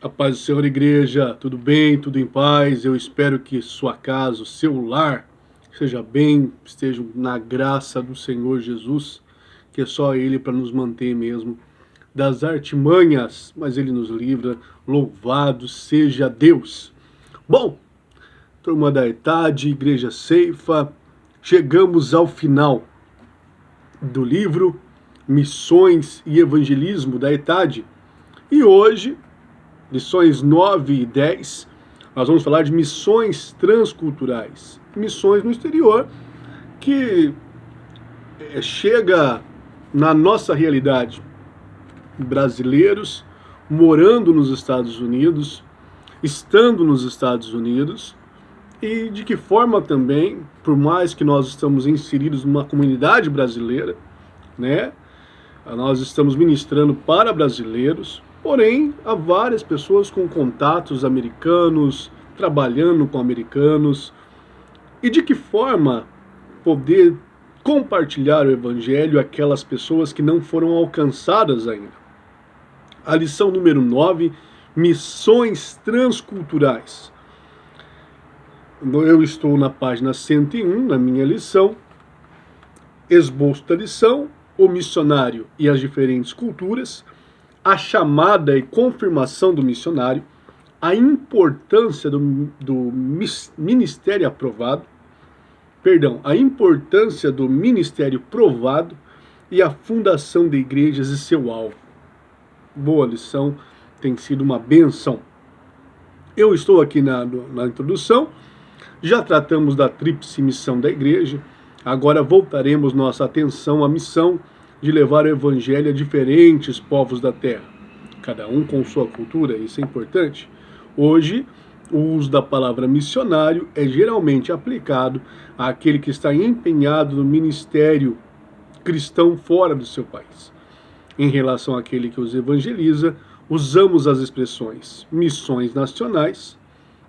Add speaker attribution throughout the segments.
Speaker 1: A paz do Senhor, igreja, tudo bem, tudo em paz? Eu espero que sua casa, o seu lar, esteja bem, estejam na graça do Senhor Jesus, que é só Ele para nos manter mesmo das artimanhas, mas Ele nos livra, louvado seja Deus. Bom, turma da Etade, Igreja Ceifa, chegamos ao final do livro Missões e Evangelismo da Etade, e hoje lições 9 e 10, nós vamos falar de missões transculturais. Missões no exterior que chega na nossa realidade. Brasileiros morando nos Estados Unidos, estando nos Estados Unidos, e de que forma também, por mais que nós estamos inseridos numa comunidade brasileira, né? Nós estamos ministrando para brasileiros, porém, há várias pessoas com contatos americanos, trabalhando com americanos, e de que forma poder compartilhar o evangelho àquelas pessoas que não foram alcançadas ainda. A lição número 9, missões transculturais. Eu estou na página 101, na minha lição, esboço da lição, o missionário e as diferentes culturas, a chamada e confirmação do missionário, a importância do ministério aprovado, a importância do ministério provado e a fundação de igrejas e seu alvo. Boa lição, tem sido uma benção. Eu estou aqui na introdução, já tratamos da tríplice missão da igreja, agora voltaremos nossa atenção à missão de levar o evangelho a diferentes povos da terra, cada um com sua cultura, isso é importante. Hoje, o uso da palavra missionário é geralmente aplicado àquele que está empenhado no ministério cristão fora do seu país. Em relação àquele que os evangeliza, usamos as expressões missões nacionais,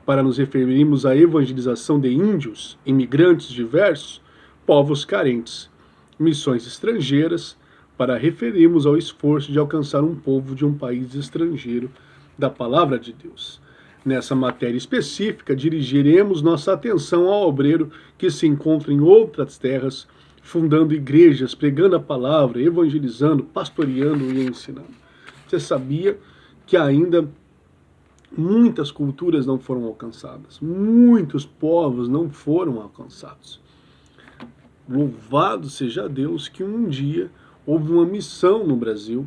Speaker 1: para nos referirmos à evangelização de índios, imigrantes diversos, povos carentes, missões estrangeiras, para referirmos ao esforço de alcançar um povo de um país estrangeiro da palavra de Deus. Nessa matéria específica, dirigiremos nossa atenção ao obreiro que se encontra em outras terras, fundando igrejas, pregando a palavra, evangelizando, pastoreando e ensinando. Você sabia que ainda muitas culturas não foram alcançadas, muitos povos não foram alcançados. Louvado seja Deus que um dia houve uma missão no Brasil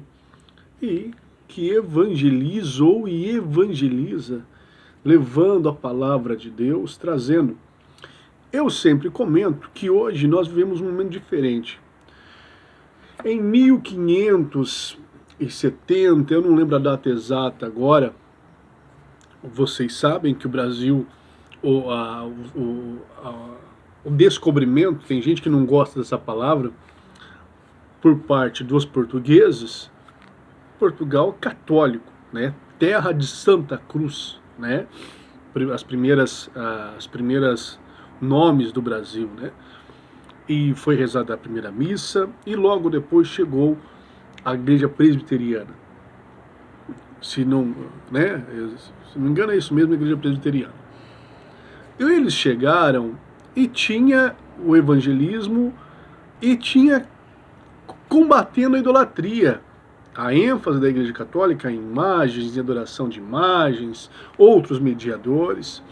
Speaker 1: e que evangelizou e evangeliza, levando a palavra de Deus, trazendo. Eu sempre comento que hoje nós vivemos um momento diferente. Em 1570, eu não lembro a data exata agora, vocês sabem que o Brasil, o descobrimento, tem gente que não gosta dessa palavra, por parte dos portugueses, Portugal católico, né? Terra de Santa Cruz, né? As primeiras nomes do Brasil, né? E foi rezada a primeira missa, e logo depois chegou a igreja presbiteriana. Se não me engano é isso mesmo, a igreja presbiteriana. E eles chegaram e tinha o evangelismo e tinha combatendo a idolatria. A ênfase da Igreja Católica em imagens, em adoração de imagens, outros mediadores.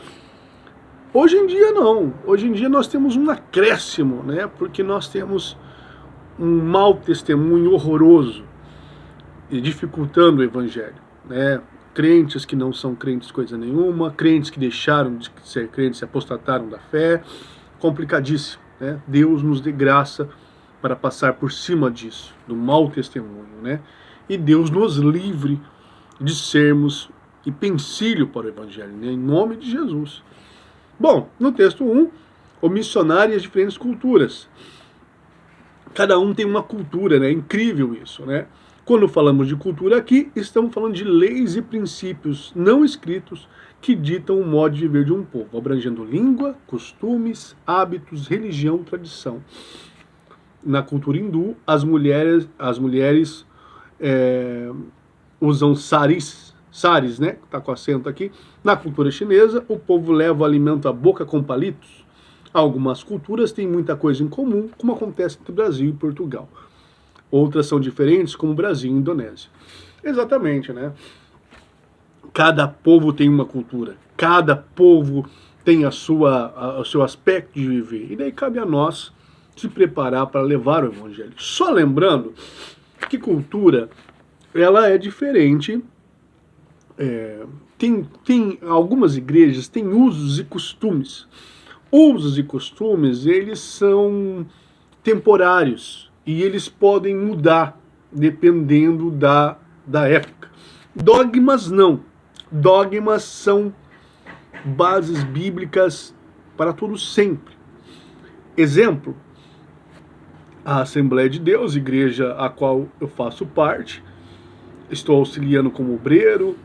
Speaker 1: Hoje em dia não. Hoje em dia nós temos um acréscimo, né? Porque nós temos um mau testemunho horroroso e dificultando o Evangelho, né? Crentes que não são crentes coisa nenhuma, crentes que deixaram de ser crentes, se apostataram da fé. Complicadíssimo, né? Deus nos dê graça para passar por cima disso, do mau testemunho, né? E Deus nos livre de sermos empecilho para o Evangelho, né? Em nome de Jesus. Bom, no texto 1, o missionário e as diferentes culturas. Cada um tem uma cultura, né? É incrível isso, né? Quando falamos de cultura aqui, estamos falando de leis e princípios não escritos que ditam o modo de viver de um povo, abrangendo língua, costumes, hábitos, religião, tradição. Na cultura hindu, as mulheres usam saris. Sares, né, que está com acento aqui. Na cultura chinesa, o povo leva o alimento à boca com palitos. Algumas culturas têm muita coisa em comum, como acontece entre Brasil e Portugal. Outras são diferentes, como Brasil e Indonésia. Exatamente, né? Cada povo tem uma cultura. Cada povo tem o seu aspecto de viver. E daí cabe a nós se preparar para levar o evangelho. Só lembrando que cultura, ela é diferente. Tem algumas igrejas têm usos e costumes. Usos e costumes, eles são temporários e eles podem mudar dependendo da época. Dogmas não. Dogmas são bases bíblicas para todo sempre. Exemplo, a Assembleia de Deus, igreja a qual eu faço parte, estou auxiliando como obreiro,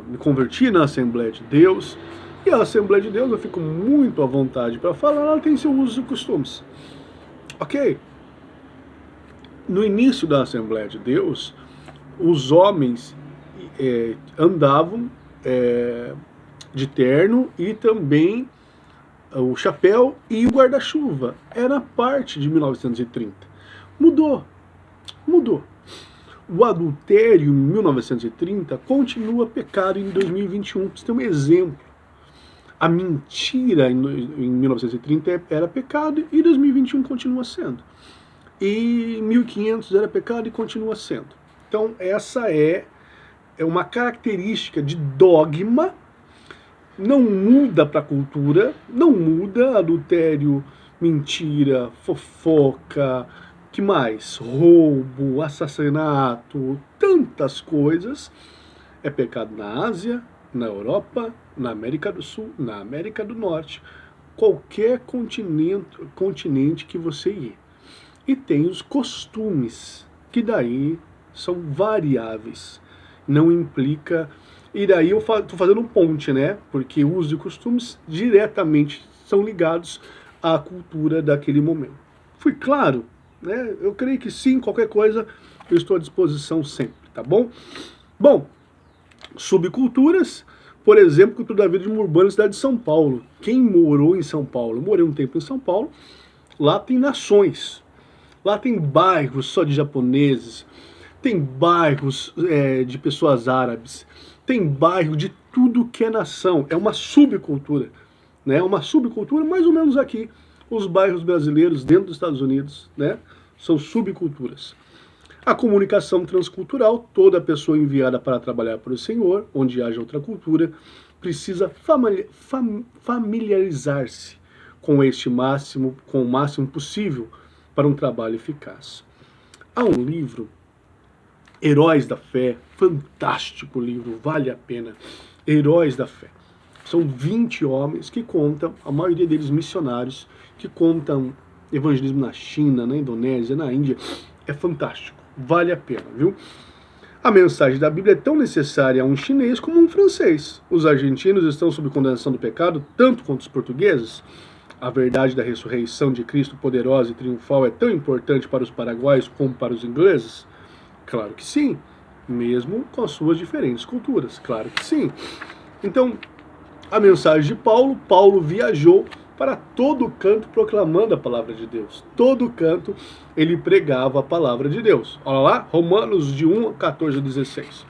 Speaker 1: me converti na Assembleia de Deus, e a Assembleia de Deus, eu fico muito à vontade para falar, ela tem seus usos e costumes. Ok? No início da Assembleia de Deus, os homens andavam de terno e também o chapéu e o guarda-chuva. Era parte de 1930. Mudou. O adultério em 1930 continua pecado em 2021. Você tem um exemplo. A mentira em 1930 era pecado e em 2021 continua sendo. E em 1500 era pecado e continua sendo. Então essa é uma característica de dogma. Não muda para a cultura, não muda adultério, mentira, fofoca, que mais? Roubo, assassinato, tantas coisas. É pecado na Ásia, na Europa, na América do Sul, na América do Norte, qualquer continente que você ir. E tem os costumes, que daí são variáveis, não implica. E daí eu estou fazendo um ponte, né? Porque usos e costumes diretamente são ligados à cultura daquele momento. Fui claro? Né? Eu creio que sim, qualquer coisa eu estou à disposição sempre, tá bom? Bom, subculturas, por exemplo, cultura da vida urbana na cidade de São Paulo. Quem morou em São Paulo? Eu morei um tempo em São Paulo, lá tem nações, lá tem bairros só de japoneses, tem bairros de pessoas árabes, tem bairro de tudo que é nação, é uma subcultura, né? Uma subcultura mais ou menos aqui, os bairros brasileiros dentro dos Estados Unidos, né? São subculturas. A comunicação transcultural, toda pessoa enviada para trabalhar para o Senhor, onde haja outra cultura, precisa familiarizar-se com o máximo possível para um trabalho eficaz. Há um livro, Heróis da Fé, fantástico livro, vale a pena. Heróis da Fé. São 20 homens que contam, a maioria deles missionários, que contam evangelismo na China, na Indonésia, na Índia. É fantástico, vale a pena, viu? A mensagem da Bíblia é tão necessária a um chinês como a um francês. Os argentinos estão sob condenação do pecado, tanto quanto os portugueses. A verdade da ressurreição de Cristo poderosa e triunfal é tão importante para os paraguaios como para os ingleses? Claro que sim, mesmo com as suas diferentes culturas, claro que sim. Então, a mensagem de Paulo viajou para todo canto proclamando a palavra de Deus. Todo canto ele pregava a palavra de Deus. Olha lá, Romanos de 1, 14 a 16.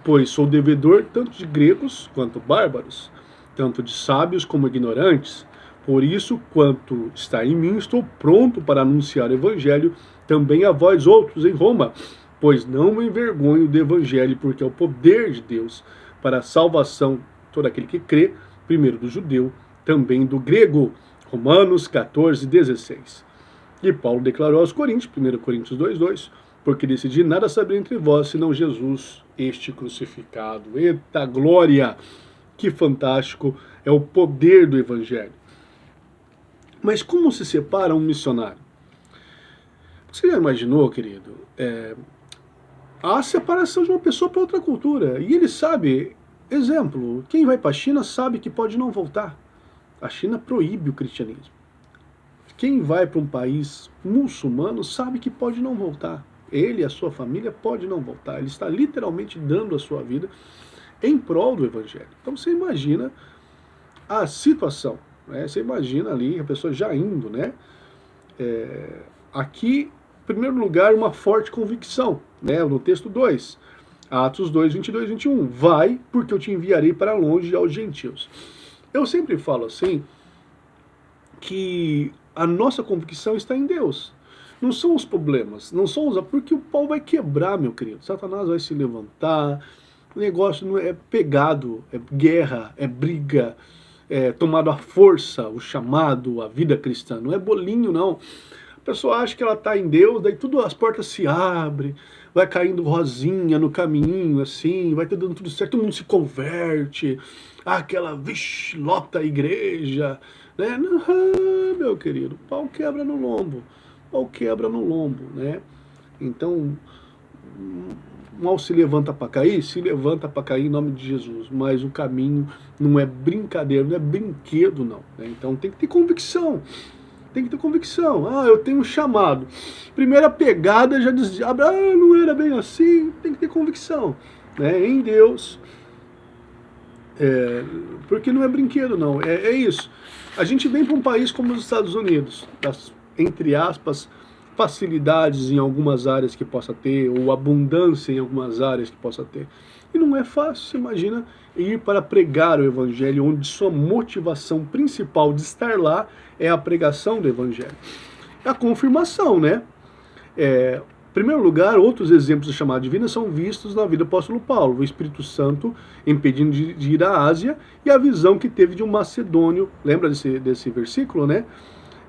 Speaker 1: Pois sou devedor tanto de gregos quanto bárbaros, tanto de sábios como ignorantes. Por isso, quanto está em mim, estou pronto para anunciar o evangelho também a vós outros em Roma. Pois não me envergonho do evangelho, porque é o poder de Deus para a salvação de todo aquele que crê, primeiro do judeu, também do grego. Romanos 14, 16. E Paulo declarou aos Coríntios, 1 Coríntios 2:2, porque decidi nada saber entre vós, senão Jesus, este crucificado. Eita glória! Que fantástico é o poder do evangelho. Mas como se separa um missionário? Você já imaginou, querido? A separação de uma pessoa para outra cultura. E ele sabe, exemplo, quem vai para a China sabe que pode não voltar. A China proíbe o cristianismo. Quem vai para um país muçulmano sabe que pode não voltar. ele e a sua família pode não voltar. Ele está literalmente dando a sua vida em prol do Evangelho. Então você imagina a situação, né? Você imagina ali a pessoa já indo, né? Aqui, em primeiro lugar, uma forte convicção, né? No texto 2, Atos 2, 22, 21. Vai, porque eu te enviarei para longe aos gentios. Eu sempre falo assim, que a nossa convicção está em Deus. Não são os problemas, não são os... Porque o pau vai quebrar, meu querido. Satanás vai se levantar, o negócio não é pegado, é guerra, é briga, é tomado à força, o chamado, a vida cristã. Não é bolinho, não. A pessoa acha que ela está em Deus, daí tudo, as portas se abrem, vai caindo rosinha no caminho, assim, vai dando tudo certo, todo mundo se converte, aquela, vixe, lota a igreja, né? Não, meu querido, pau quebra no lombo, pau quebra no lombo, né? Então, mal se levanta para cair, se levanta para cair em nome de Jesus, mas o caminho não é brincadeira, não é brinquedo, não, né? Então tem que ter convicção. Tem que ter convicção. Ah, eu tenho um chamado. Primeira pegada já diz, não era bem assim. Tem que ter convicção, né? Em Deus. Porque não é brinquedo, não. É isso. A gente vem para um país como os Estados Unidos, das, entre aspas, facilidades em algumas áreas que possa ter, ou abundância em algumas áreas que possa ter. E não é fácil, você imagina, ir para pregar o Evangelho, onde sua motivação principal de estar lá é a pregação do Evangelho. É a confirmação, né? Em primeiro lugar, outros exemplos da chamada divina são vistos na vida do apóstolo Paulo, o Espírito Santo impedindo de ir à Ásia e a visão que teve de um macedônio, lembra desse versículo, né?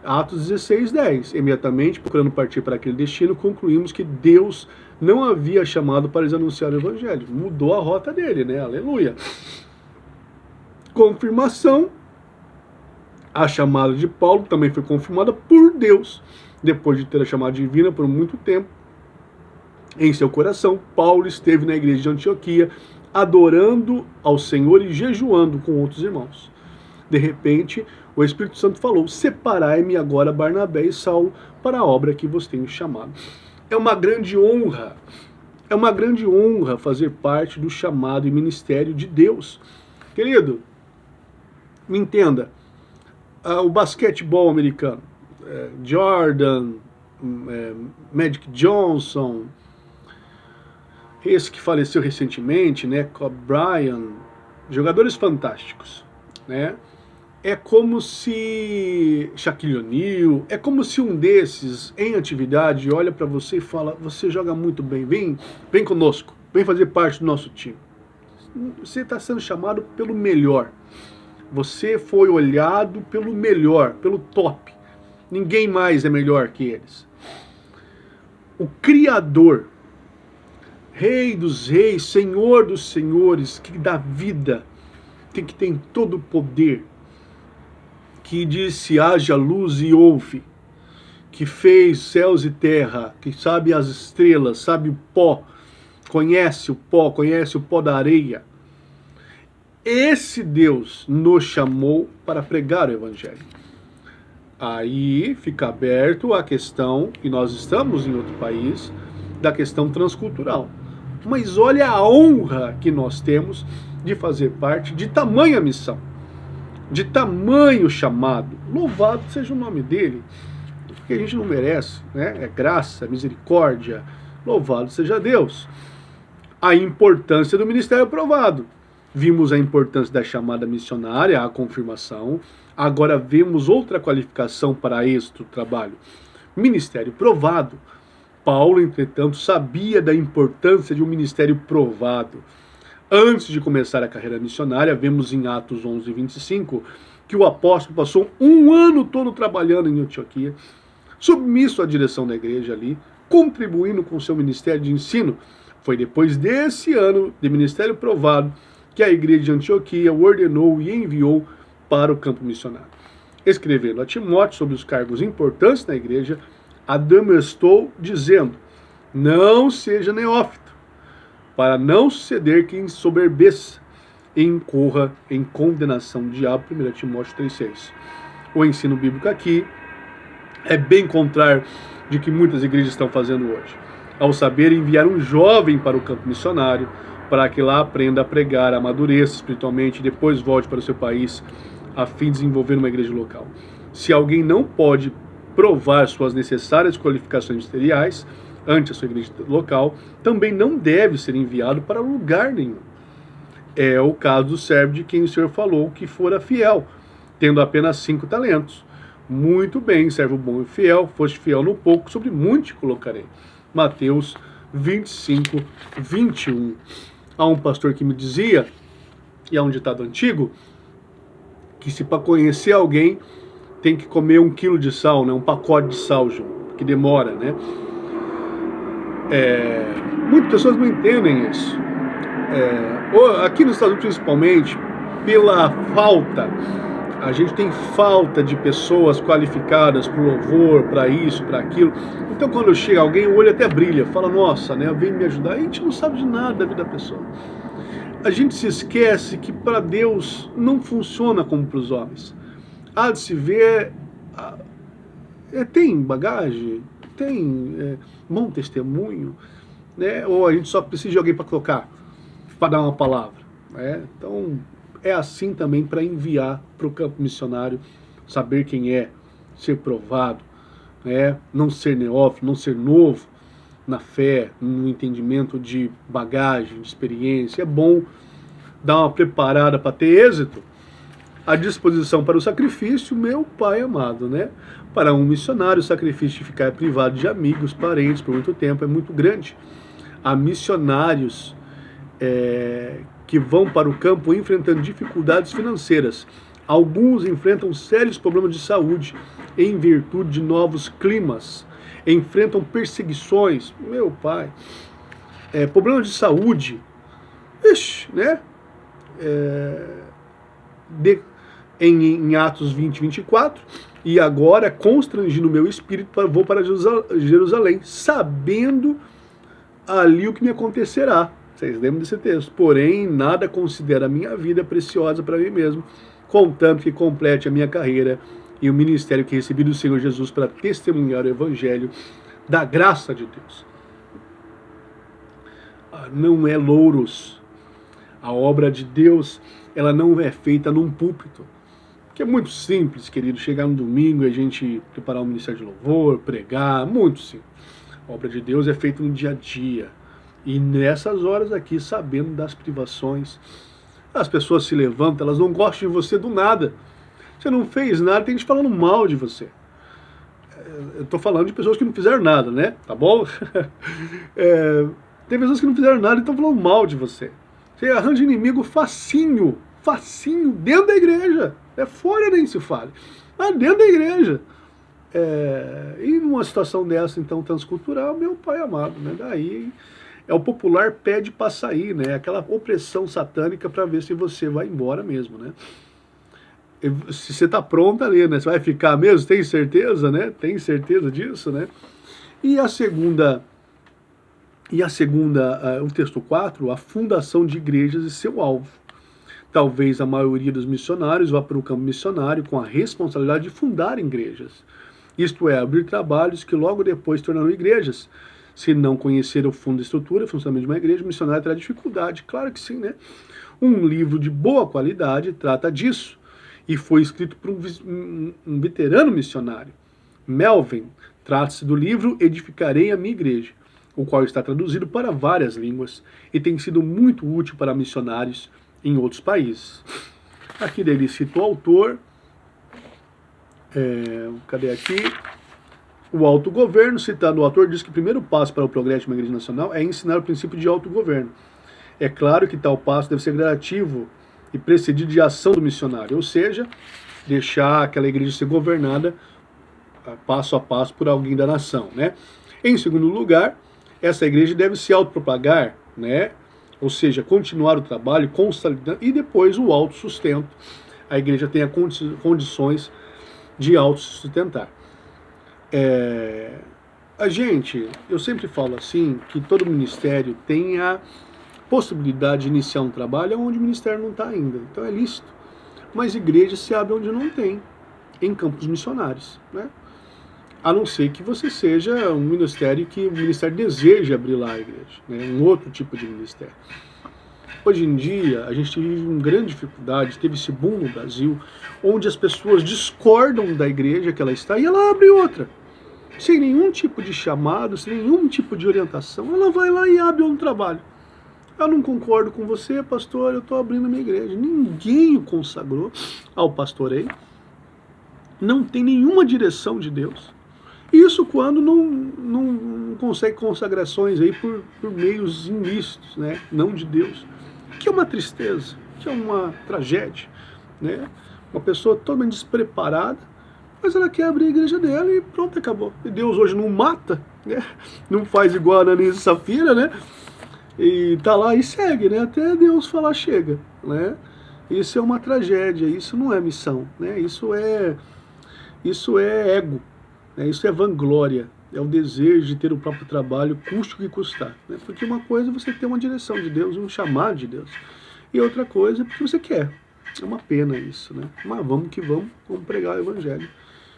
Speaker 1: Atos 16, 10. Imediatamente, procurando partir para aquele destino, concluímos que Deus não havia chamado para eles anunciar o Evangelho. Mudou a rota dele, né? Aleluia. Confirmação. A chamada de Paulo também foi confirmada por Deus. Depois de ter a chamada divina por muito tempo, em seu coração, Paulo esteve na igreja de Antioquia, adorando ao Senhor e jejuando com outros irmãos. De repente, o Espírito Santo falou, separai-me agora Barnabé e Saulo para a obra que vos tenho chamado. É uma grande honra fazer parte do chamado e ministério de Deus. Querido, me entenda, o basquetebol americano, Jordan, Magic Johnson, esse que faleceu recentemente, né, Kobe Bryant, jogadores fantásticos, né? É como se Shaquille O'Neal, é como se um desses em atividade olha para você e fala, você joga muito bem, vem conosco, vem fazer parte do nosso time. Você está sendo chamado pelo melhor. Você foi olhado pelo melhor, pelo top. Ninguém mais é melhor que eles. O Criador, Rei dos reis, Senhor dos senhores, que dá vida, que tem todo o poder, que disse haja luz e houve, que fez céus e terra, que sabe as estrelas, sabe o pó, conhece o pó da areia. Esse Deus nos chamou para pregar o Evangelho. Aí fica aberto a questão, e nós estamos em outro país, da questão transcultural. Mas olha a honra que nós temos de fazer parte de tamanha missão, de tamanho chamado. Louvado seja o nome dele, porque a gente não merece, né? É graça, misericórdia, louvado seja Deus. A importância do ministério provado. Vimos a importância da chamada missionária, a confirmação. Agora vemos outra qualificação para este trabalho. Ministério provado. Paulo, entretanto, sabia da importância de um ministério provado. Antes de começar a carreira missionária, vemos em Atos 11, 25, que o apóstolo passou um ano todo trabalhando em Antioquia, submisso à direção da igreja ali, contribuindo com seu ministério de ensino. Foi depois desse ano de ministério provado que a igreja de Antioquia o ordenou e enviou para o campo missionário. Escrevendo a Timóteo sobre os cargos importantes na igreja, admoestou dizendo, não seja neófito, para não suceder que ensoberbeça e incorra em condenação do diabo, 1 Timóteo 3,6. O ensino bíblico aqui é bem contrário de que muitas igrejas estão fazendo hoje. ao saber enviar um jovem para o campo missionário, para que lá aprenda a pregar, amadureça espiritualmente e depois volte para o seu país, a fim de desenvolver uma igreja local. Se alguém não pode provar suas necessárias qualificações ministeriais ante a sua igreja local, também não deve ser enviado para lugar nenhum. É o caso do servo de quem o Senhor falou que fora fiel, tendo apenas 5 talentos. Muito bem, servo bom e fiel, foste fiel no pouco, sobre muito te colocarei. Mateus 25, 21. Há um pastor que me dizia, e há um ditado antigo, que se para conhecer alguém tem que comer 1 quilo de sal, né, um pacote de sal, que demora, né? Muitas pessoas não entendem isso. Aqui nos Estados Unidos, principalmente, pela falta, a gente tem falta de pessoas qualificadas para o louvor, para isso, para aquilo. Então, quando chega alguém, o olho até brilha, fala, nossa, né, vem me ajudar. A gente não sabe de nada da vida da pessoa. A gente se esquece que para Deus não funciona como para os homens. Há de se ver, tem bagagem, tem bom testemunho, né? Ou a gente só precisa de alguém para tocar, para dar uma palavra, né? Então, é assim também para enviar para o campo missionário, saber quem é, ser provado, né? Não ser neófito, não ser novo na fé, no entendimento de bagagem, de experiência. É bom dar uma preparada para ter êxito. A disposição para o sacrifício, meu Pai amado, né? Para um missionário, o sacrifício de ficar privado de amigos, parentes por muito tempo é muito grande. Há missionários que vão para o campo enfrentando dificuldades financeiras. Alguns enfrentam sérios problemas de saúde em virtude de novos climas. Enfrentam perseguições, meu pai. Problemas de saúde, né? Em Atos 20, 24, e agora constrangi no meu espírito, vou para Jerusalém, sabendo ali o que me acontecerá. Vocês lembram desse texto? Porém, nada considera a minha vida preciosa para mim mesmo, contanto que complete a minha carreira e o ministério que recebi do Senhor Jesus para testemunhar o evangelho da graça de Deus. Não é louros. A obra de Deus, ela não é feita num púlpito. Que é muito simples, querido, chegar no domingo e a gente preparar um ministério de louvor, pregar, muito simples. A obra de Deus é feita no dia a dia. E nessas horas aqui, sabendo das privações, as pessoas se levantam, elas não gostam de você do nada. Você não fez nada, tem gente falando mal de você. Eu estou falando de pessoas que não fizeram nada, né? Tá bom? Tem pessoas que não fizeram nada e estão falando mal de você. Você arranja inimigo facinho, dentro da igreja. Fora nem se fale. Mas dentro da igreja. E numa situação dessa, então, transcultural, meu pai amado, né? Daí é o popular pede para sair, né? Aquela opressão satânica para ver se você vai embora mesmo, né? Se você está pronto ali, né? Você vai ficar mesmo? Tem certeza, né? Tem certeza disso, né? E a segunda, o texto 4, a fundação de igrejas e seu alvo. Talvez a maioria dos missionários vá para o campo missionário com a responsabilidade de fundar igrejas. Isto é, abrir trabalhos que logo depois tornarão igrejas. Se não conhecer o fundo da estrutura, o funcionamento de uma igreja, o missionário terá dificuldade. Claro que sim, né? Um livro de boa qualidade trata disso. E foi escrito por um veterano missionário. Melvin, trata-se do livro Edificarei a Minha Igreja, o qual está traduzido para várias línguas e tem sido muito útil para missionários em outros países. Aqui ele cita o autor, cadê aqui? O autogoverno, citado o autor, diz que o primeiro passo para o progresso de uma igreja nacional é ensinar o princípio de autogoverno. É claro que tal passo deve ser gradativo e precedido de ação do missionário, ou seja, deixar aquela igreja ser governada passo a passo por alguém da nação, né? Em segundo lugar, essa igreja deve se autopropagar, né? Ou seja, continuar o trabalho, consolidando, e depois o autossustento. A igreja tenha condições de autossustentar. Eu sempre falo assim, que todo ministério tem a possibilidade de iniciar um trabalho onde o ministério não está ainda. Então é lícito. Mas igreja se abre onde não tem, em campos missionários, né? a não ser que você seja um ministério que o ministério deseja abrir lá a igreja, né? Um outro tipo de ministério. Hoje em dia, a gente vive uma grande dificuldade, teve esse boom no Brasil, onde as pessoas discordam da igreja que ela está e ela abre outra. Sem nenhum tipo de chamado, sem nenhum tipo de orientação, ela vai lá e abre um trabalho. Eu não concordo com você, pastor, eu estou abrindo a minha igreja. Ninguém o consagrou ao pastoreio, não tem nenhuma direção de Deus. Isso quando não consegue consagrações aí por meios ilícitos, né? Não de Deus. Que é uma tristeza, que é uma tragédia, né? Uma pessoa totalmente despreparada, mas ela quer abrir a igreja dela e pronto, acabou. E Deus hoje não mata, né? Não faz igual a Ananias e Safira, né? E tá lá e segue, né? Até Deus falar chega, né? Isso é uma tragédia, isso não é missão, né? Isso é ego, né? Isso é vanglória, é o desejo de ter o próprio trabalho, custe o que custar, né? Porque uma coisa é você ter uma direção de Deus, um chamado de Deus, e outra coisa é porque você quer. É uma pena isso, né? Mas vamos que vamos pregar o evangelho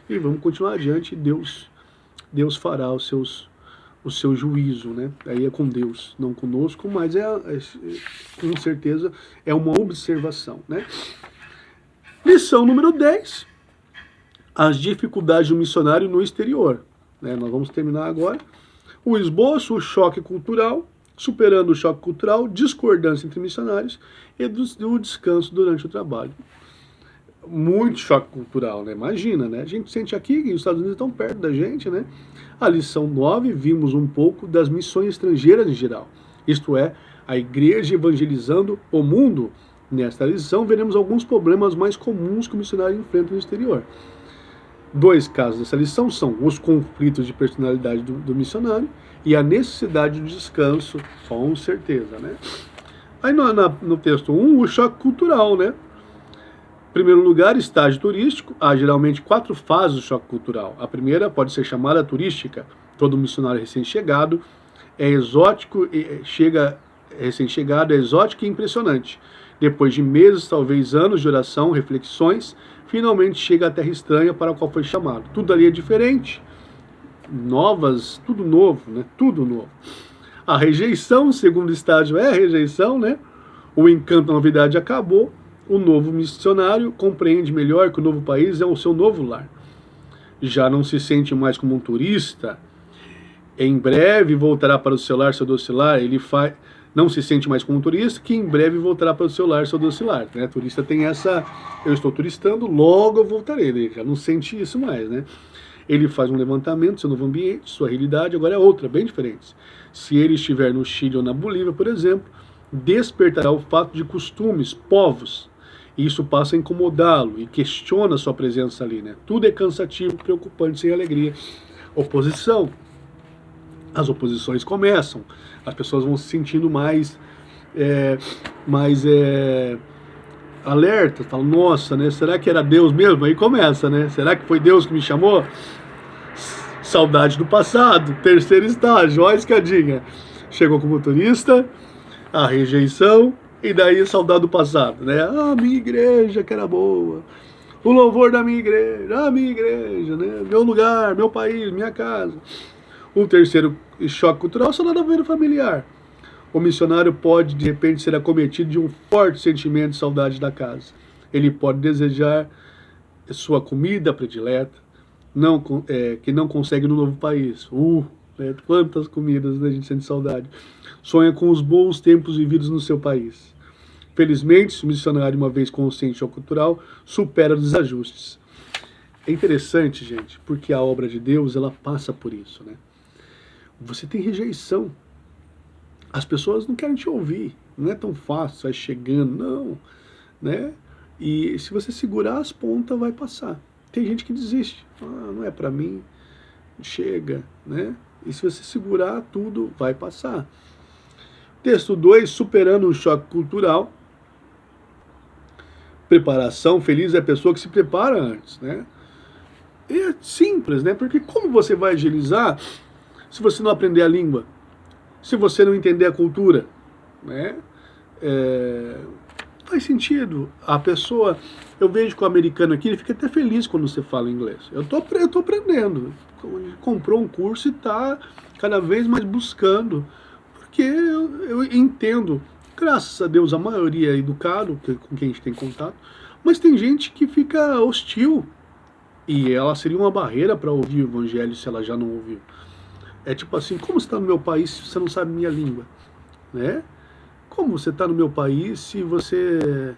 Speaker 1: e vamos continuar adiante. Deus fará o seu juízo, né? Aí é com Deus, não conosco, mas com certeza é uma observação, né? Lição número 10, as dificuldades do missionário no exterior, né? Nós vamos terminar agora. O esboço, o choque cultural, superando o choque cultural, discordância entre missionários e o descanso durante o trabalho. Muito choque cultural, né? Imagina, né? A gente sente aqui que os Estados Unidos estão perto da gente, né? A lição 9, vimos um pouco das missões estrangeiras em geral. Isto é, a igreja evangelizando o mundo. Nesta lição, veremos alguns problemas mais comuns que o missionário enfrenta no exterior. 2 casos dessa lição são os conflitos de personalidade do missionário e a necessidade do descanso, com certeza, né? Aí no texto 1, o choque cultural, né? Em primeiro lugar, estágio turístico. Há geralmente 4 fases do choque cultural. A primeira pode ser chamada turística. Todo missionário recém-chegado é exótico, recém-chegado é exótico e impressionante. Depois de meses, talvez anos de oração, reflexões, finalmente chega à terra estranha para a qual foi chamado. Tudo ali é diferente. Tudo novo, né? Tudo novo. A rejeição, o segundo estágio é a rejeição, né? O encanto da novidade acabou. O novo missionário compreende melhor que o novo país é o seu novo lar. Já não se sente mais como um turista. Em breve voltará para o seu lar, seu doce lar. Não se sente mais como um turista, que em breve voltará para o seu lar, seu doce lar. Né? Turista tem essa, eu estou turistando, logo eu voltarei. Ele já não sente isso mais, né? Ele faz um levantamento do seu novo ambiente, sua realidade agora é outra, bem diferente. Se ele estiver no Chile ou na Bolívia, por exemplo, despertará o fato de costumes, povos. E isso passa a incomodá-lo e questiona a sua presença ali, né? Tudo é cansativo, preocupante, sem alegria. Oposição. As oposições começam. As pessoas vão se sentindo mais alertas. Falam, nossa, né? Será que era Deus mesmo? Aí começa, né? Será que foi Deus que me chamou? Saudade do passado. Terceiro estágio, ó a escadinha. Chegou como turista, a rejeição, e daí saudade do passado, né? Ah, minha igreja que era boa. O louvor da minha igreja, né? Meu lugar, meu país, minha casa. O terceiro choque cultural, saudade da vida familiar. O missionário pode, de repente, ser acometido de um forte sentimento de saudade da casa. Ele pode desejar sua comida predileta, que não consegue no novo país. Né? Quantas comidas, né, a gente sente saudade. Sonha com os bons tempos vividos no seu país. Felizmente, se o missionário, uma vez consciente de choque cultural, supera os desajustes. É interessante, gente, porque a obra de Deus, ela passa por isso, né? Você tem rejeição. As pessoas não querem te ouvir. Não é tão fácil, vai chegando, não. Né? E se você segurar as pontas, vai passar. Tem gente que desiste. Não é pra mim. Chega, né? E se você segurar tudo, vai passar. Texto 2, superando o choque cultural. Preparação, feliz é a pessoa que se prepara antes, né? E é simples, né? Porque como você vai agilizar se você não aprender a língua? Se você não entender a cultura, né? Faz sentido. A pessoa, eu vejo que o americano aqui, ele fica até feliz quando você fala inglês. Eu tô aprendendo. Ele comprou um curso e está cada vez mais buscando. Porque eu entendo, graças a Deus, a maioria é educado, com quem a gente tem contato, mas tem gente que fica hostil. E ela seria uma barreira para ouvir o evangelho se ela já não ouviu. É tipo assim, como você está no meu país se você não sabe minha língua? Né? Como você está no meu país se você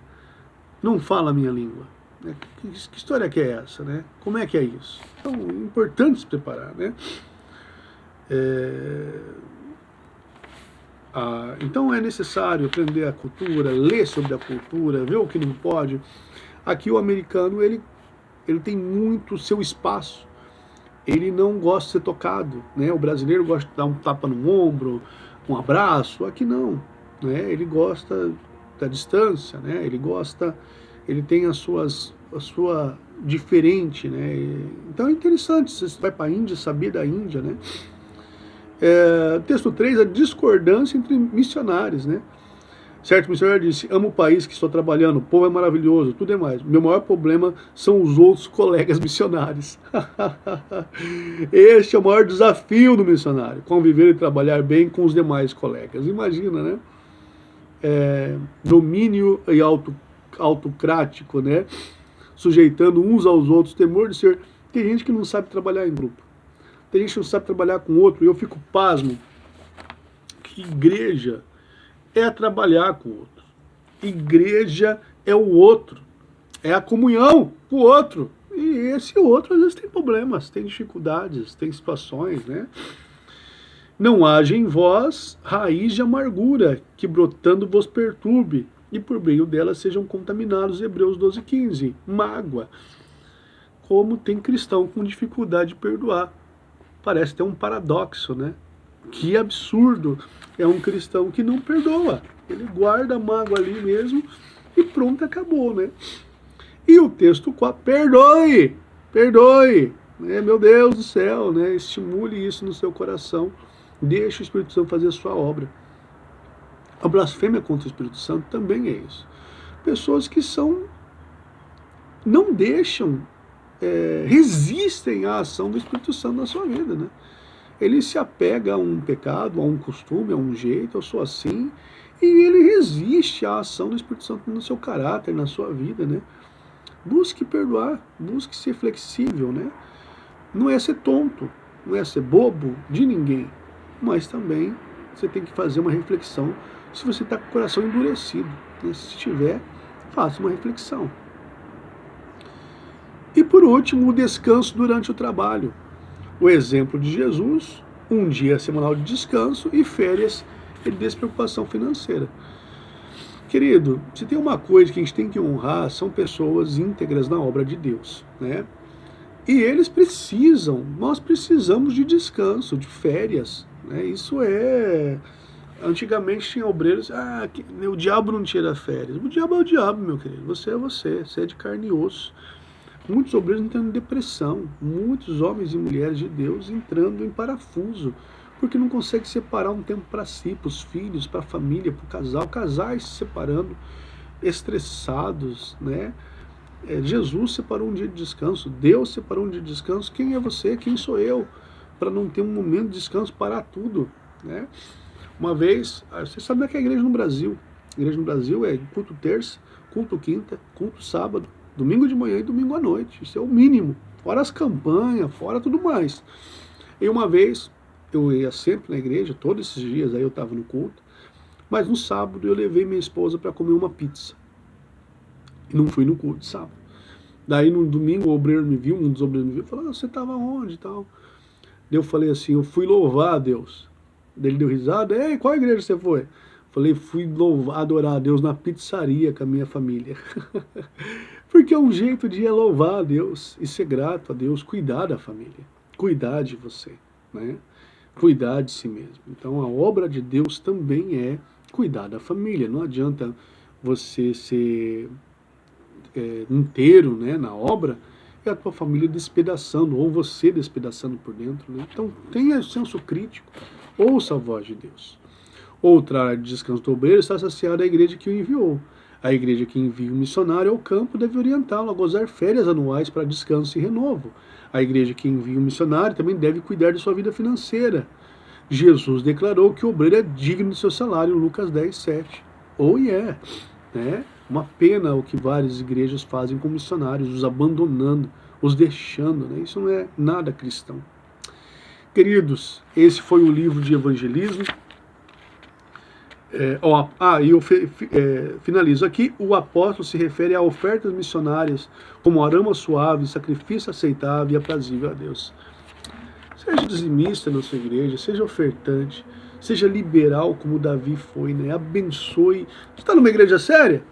Speaker 1: não fala a minha língua? Né? Que história que é essa? Né? Como é que é isso? Então, é importante se preparar. Né? Então é necessário aprender a cultura, ler sobre a cultura, ver o que não pode. Aqui o americano, ele tem muito seu espaço. Ele não gosta de ser tocado. Né? O brasileiro gosta de dar um tapa no ombro, um abraço. Aqui não. Né? Ele gosta da distância, né? Ele tem a sua diferente, né? Então é interessante, você vai para a Índia, saber da Índia, né? Texto 3, a discordância entre missionários, né? Certo missionário disse, amo o país que estou trabalhando, o povo é maravilhoso, tudo é mais. Meu maior problema são os outros colegas missionários. Este é o maior desafio do missionário, conviver e trabalhar bem com os demais colegas. Imagina, né? Domínio e autocrático, né? Sujeitando uns aos outros, temor de ser... Tem gente que não sabe trabalhar em grupo. Tem gente que não sabe trabalhar com outro, e eu fico pasmo que igreja é trabalhar com o outro. Igreja é o outro. É a comunhão com o outro. E esse outro às vezes tem problemas, tem dificuldades, tem situações, né? Não haja em vós raiz de amargura, que brotando vos perturbe, e por meio dela sejam contaminados, Hebreus 12:15. Mágoa. Como tem cristão com dificuldade de perdoar. Parece ter um paradoxo, né? Que absurdo. É um cristão que não perdoa. Ele guarda a mágoa ali mesmo e pronto, acabou, né? E o texto 4, perdoe, perdoe. Né? Meu Deus do céu, né? Estimule isso no seu coração. Deixe o Espírito Santo fazer a sua obra. A blasfêmia contra o Espírito Santo também é isso. Pessoas que não deixam, resistem à ação do Espírito Santo na sua vida, né? Ele se apega a um pecado, a um costume, a um jeito, eu sou assim, e ele resiste à ação do Espírito Santo no seu caráter, na sua vida, né? Busque perdoar, busque ser flexível, né? Não é ser tonto, não é ser bobo de ninguém, mas também você tem que fazer uma reflexão se você está com o coração endurecido, né? Se tiver, faça uma reflexão. E por último, o descanso durante o trabalho. O exemplo de Jesus, um dia semanal de descanso e férias e despreocupação financeira. Querido, se tem uma coisa que a gente tem que honrar, são pessoas íntegras na obra de Deus, né? E eles precisam, nós precisamos de descanso, de férias, né? Isso antigamente tinha obreiros, o diabo não tira férias. O diabo é o diabo, meu querido, você é de carne e osso. Muitos obreiros entrando em depressão, muitos homens e mulheres de Deus entrando em parafuso, porque não consegue separar um tempo para si, para os filhos, para a família, para o casal, casais se separando, estressados, né? Jesus separou um dia de descanso, Deus separou um dia de descanso. Quem é você? Quem sou eu? Para não ter um momento de descanso, parar tudo, né? Uma vez, você sabe que é a igreja no Brasil. A igreja no Brasil é culto terça, culto quinta, culto sábado, domingo de manhã e domingo à noite. Isso é o mínimo. Fora as campanhas, fora tudo mais. E uma vez, eu ia sempre na igreja, todos esses dias aí eu estava no culto, mas no sábado eu levei minha esposa para comer uma pizza. E não fui no culto de sábado. Daí no domingo o obreiro me viu, um dos obreiros me viu, falou, você estava onde e tal? Daí eu falei assim, eu fui louvar a Deus. Daí ele deu risada, ei, qual igreja você foi? Falei, fui adorar a Deus na pizzaria com a minha família. Porque é um jeito de louvar a Deus e ser grato a Deus, cuidar da família, cuidar de você, né? Cuidar de si mesmo. Então a obra de Deus também é cuidar da família. Não adianta você ser inteiro, né, na obra e a tua família despedaçando, ou você despedaçando por dentro, né? Então tenha senso crítico, ouça a voz de Deus. Outra área de descanso do obreiro está associada à igreja que o enviou. A igreja que envia um missionário ao campo deve orientá-lo a gozar férias anuais para descanso e renovo. A igreja que envia um missionário também deve cuidar de sua vida financeira. Jesus declarou que o obreiro é digno do seu salário, Lucas 10, 7. Oh yeah! Né? Uma pena o que várias igrejas fazem com missionários, os abandonando, os deixando. Né? Isso não é nada cristão. Queridos, esse foi o livro de evangelismo. Finalizo aqui. O apóstolo se refere a ofertas missionárias como aroma suave, sacrifício aceitável e aprazível a Deus. Seja dizimista na sua igreja, seja ofertante, seja liberal como Davi foi, né? Abençoe. Você está numa igreja séria?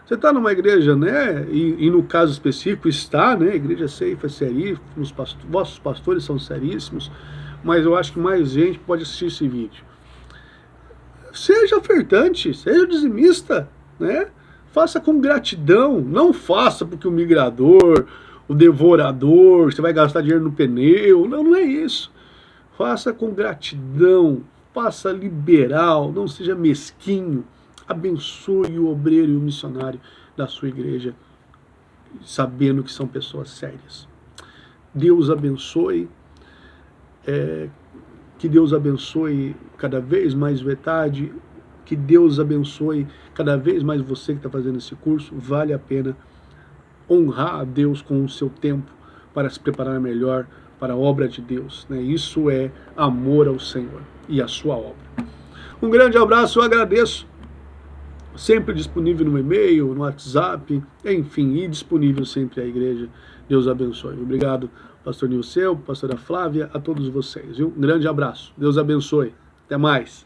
Speaker 1: Você está numa igreja, né? E no caso específico está, né? A igreja Ceifa é seríssima, vossos pastores são seríssimos, mas eu acho que mais gente pode assistir esse vídeo. Seja ofertante, seja dizimista, né? Faça com gratidão, não faça porque o migrador, o devorador, você vai gastar dinheiro no pneu, não é isso. Faça com gratidão, faça liberal, não seja mesquinho, abençoe o obreiro e o missionário da sua igreja, sabendo que são pessoas sérias. Deus abençoe, que Deus abençoe cada vez mais o ETAD, que Deus abençoe cada vez mais você que está fazendo esse curso. Vale a pena honrar a Deus com o seu tempo para se preparar melhor para a obra de Deus. Né? Isso é amor ao Senhor e à sua obra. Um grande abraço, eu agradeço. Sempre disponível no e-mail, no WhatsApp, enfim, e disponível sempre à igreja. Deus abençoe. Obrigado, pastor Nilceu, pastora Flávia, a todos vocês. Viu? Um grande abraço. Deus abençoe. Até mais.